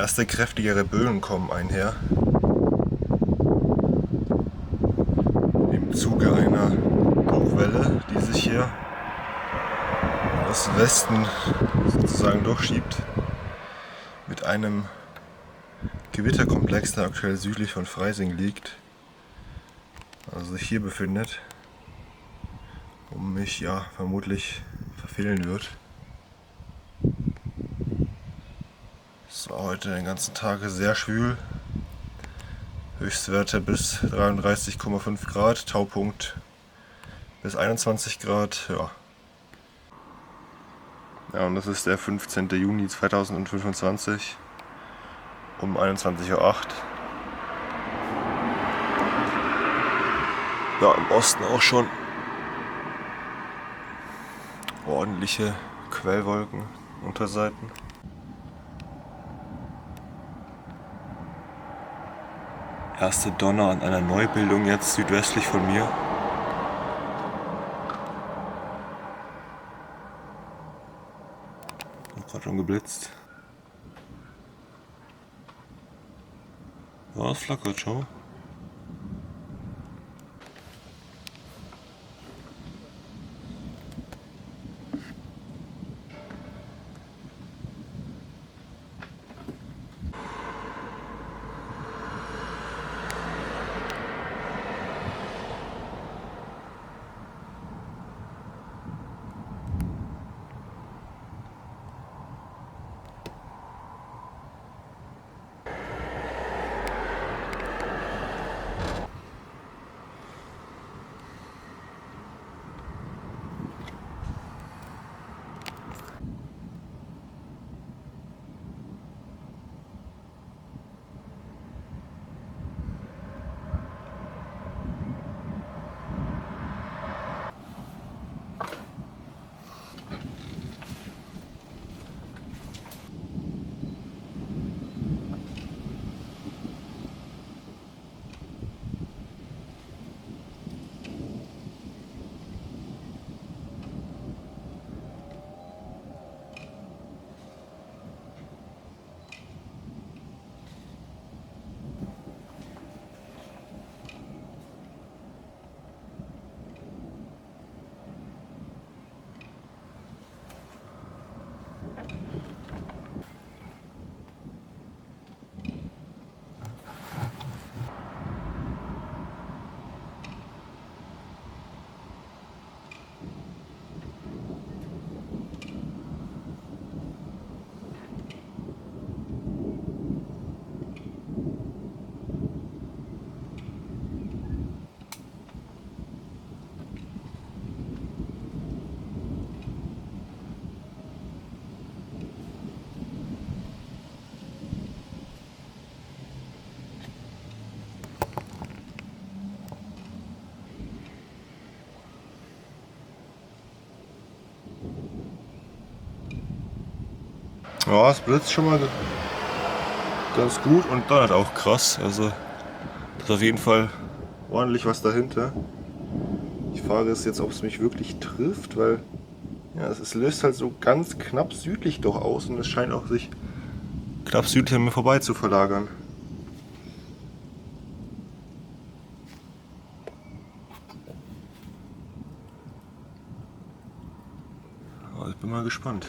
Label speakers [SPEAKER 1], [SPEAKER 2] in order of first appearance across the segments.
[SPEAKER 1] Erste kräftigere Böen kommen einher. Im Zuge einer Hochwelle, die sich hier aus Westen sozusagen durchschiebt. Mit einem Gewitterkomplex, der aktuell südlich von Freising liegt. Also sich hier befindet. Und mich ja vermutlich verfehlen wird. Es war heute den ganzen Tag sehr schwül. Höchstwerte bis 33,5 Grad, Taupunkt bis 21 Grad. Ja, und das ist der 15. Juni 2025 um 21:08 Uhr. Ja, im Osten auch schon ordentliche Quellwolken, Unterseiten. Erste Donner an einer Neubildung jetzt südwestlich von mir. Hat gerade schon geblitzt. Ja, es flackert schon. Ja, es blitzt schon mal ganz gut und donnert auch krass. Also da ist auf jeden Fall ordentlich was dahinter. Die Frage ist jetzt, ob es mich wirklich trifft, weil ja, es löst halt so ganz knapp südlich doch aus und es scheint auch sich knapp südlich an mir vorbei zu verlagern. Aber ich bin mal gespannt.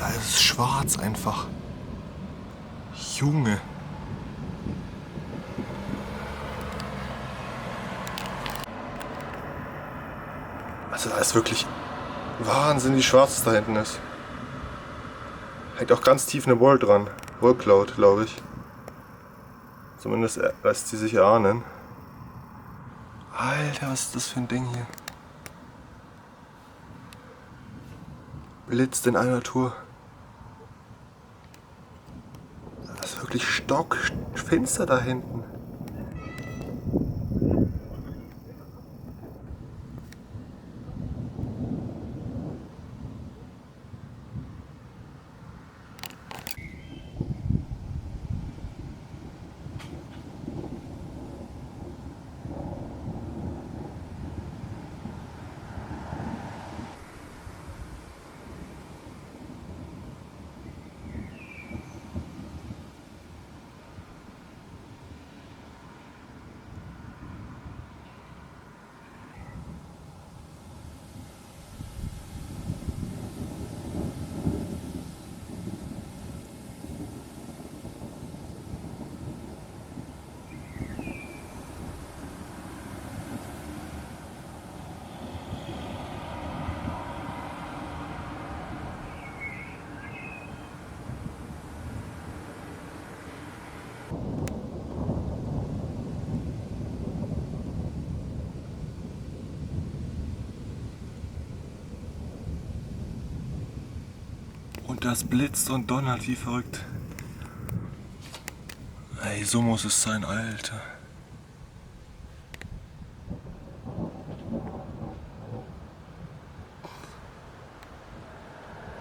[SPEAKER 1] alles ist schwarz einfach. Junge. Also da ist wirklich Wahnsinn, wie schwarz es da hinten ist. Hängt auch ganz tief eine Wall dran. Wall Cloud, glaube ich. Zumindest lässt sie sich erahnen. Alter, was ist das für ein Ding hier? Blitzt in einer Tour. Das ist wirklich stockfinster da hinten. Und das blitzt und donnert wie verrückt. Ey, so muss es sein, Alter.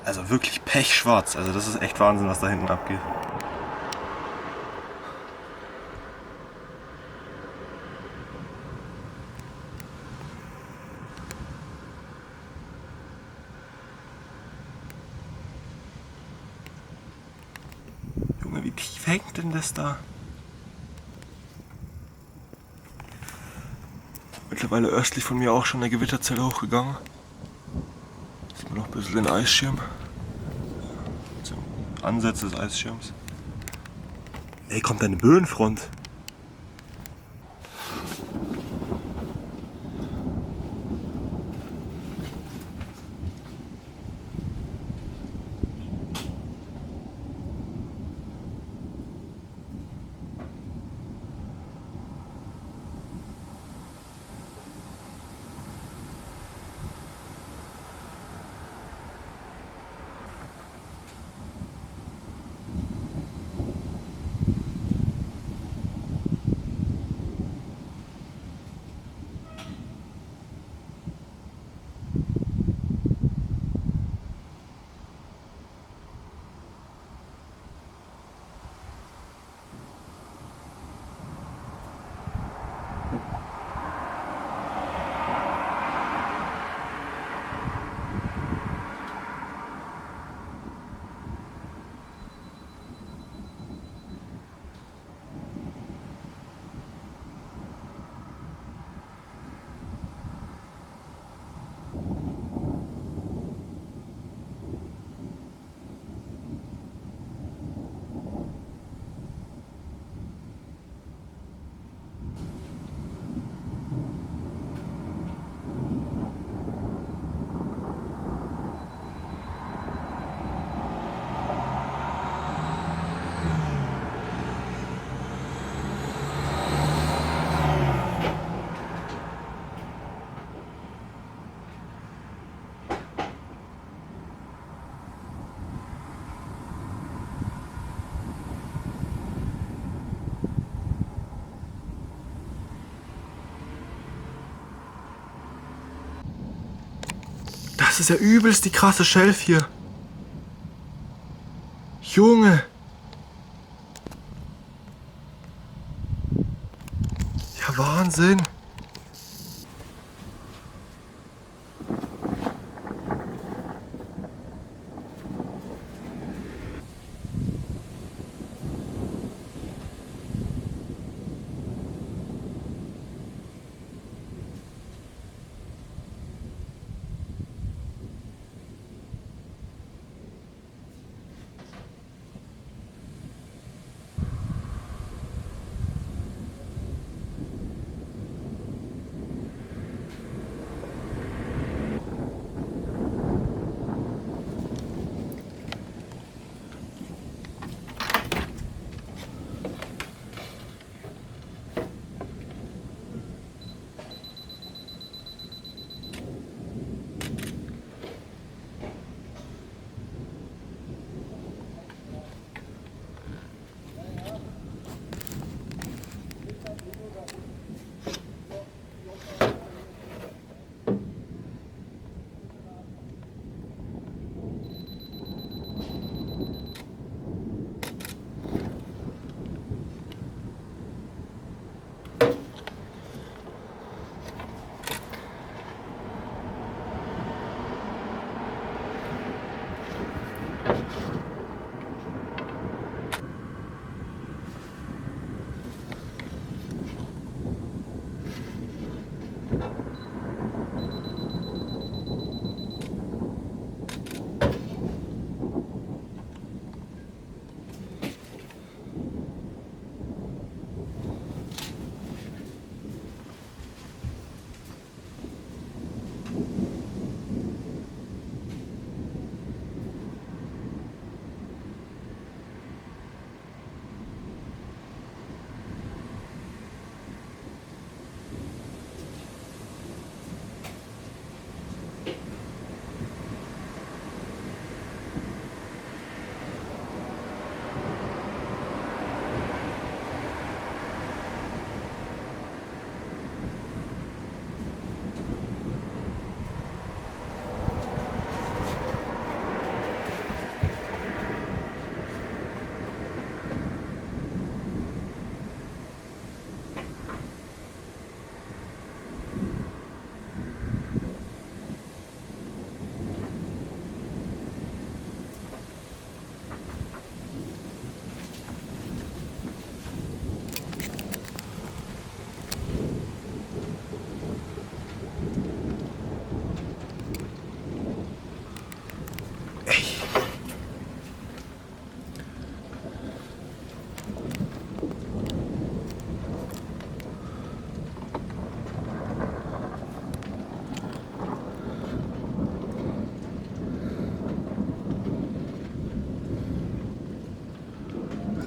[SPEAKER 1] Also wirklich pechschwarz. Also das ist echt Wahnsinn, was da hinten abgeht. Junge, wie tief hängt denn das da? Mittlerweile östlich von mir auch schon eine Gewitterzelle hochgegangen. Sieht man noch ein bisschen den Eisschirm. Ansätze des Eisschirms. Ey, kommt eine Böenfront. Das ist ja übelst die krasse Shelf hier. Junge. Ja, Wahnsinn.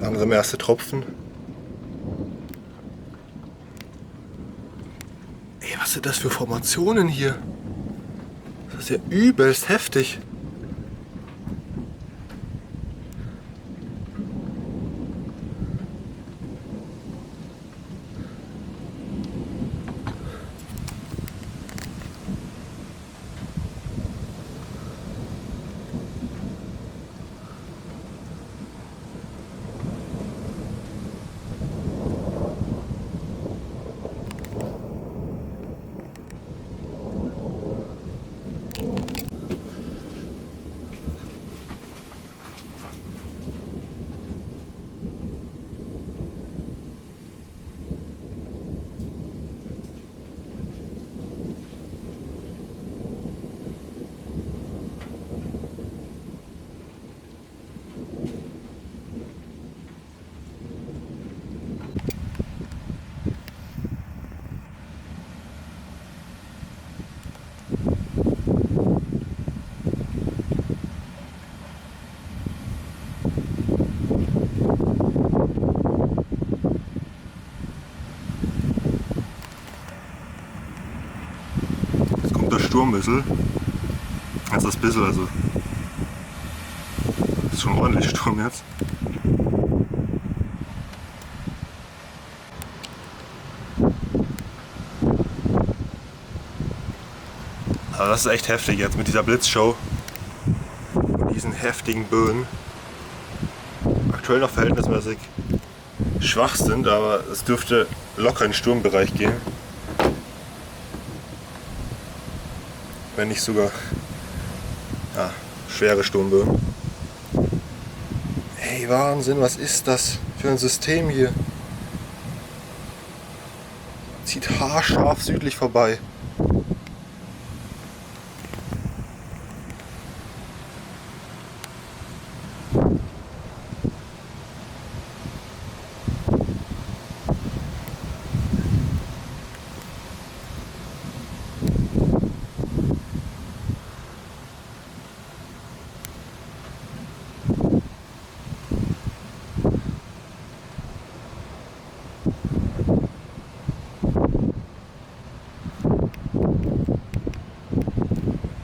[SPEAKER 1] Langsam erste Tropfen. Ey, was sind das für Formationen hier? Das ist ja übelst heftig. Jetzt kommt der Sturm ein bisschen. Jetzt das bisschen, also. Das ist schon ordentlich Sturm jetzt. Aber das ist echt heftig jetzt mit dieser Blitzshow. Mit diesen heftigen Böen. Aktuell noch verhältnismäßig schwach sind, aber es dürfte locker in den Sturmbereich gehen. Wenn nicht sogar schwere Sturmböen. Hey, Wahnsinn, was ist das für ein System hier? Zieht haarscharf südlich vorbei.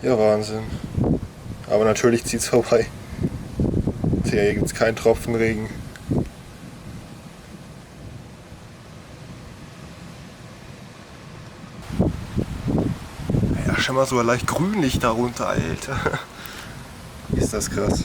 [SPEAKER 1] Ja, Wahnsinn. Aber natürlich zieht es vorbei. Hier gibt es keinen Tropfen Regen. Ja, schon mal so leicht grünlich darunter, Alter. Ist das krass.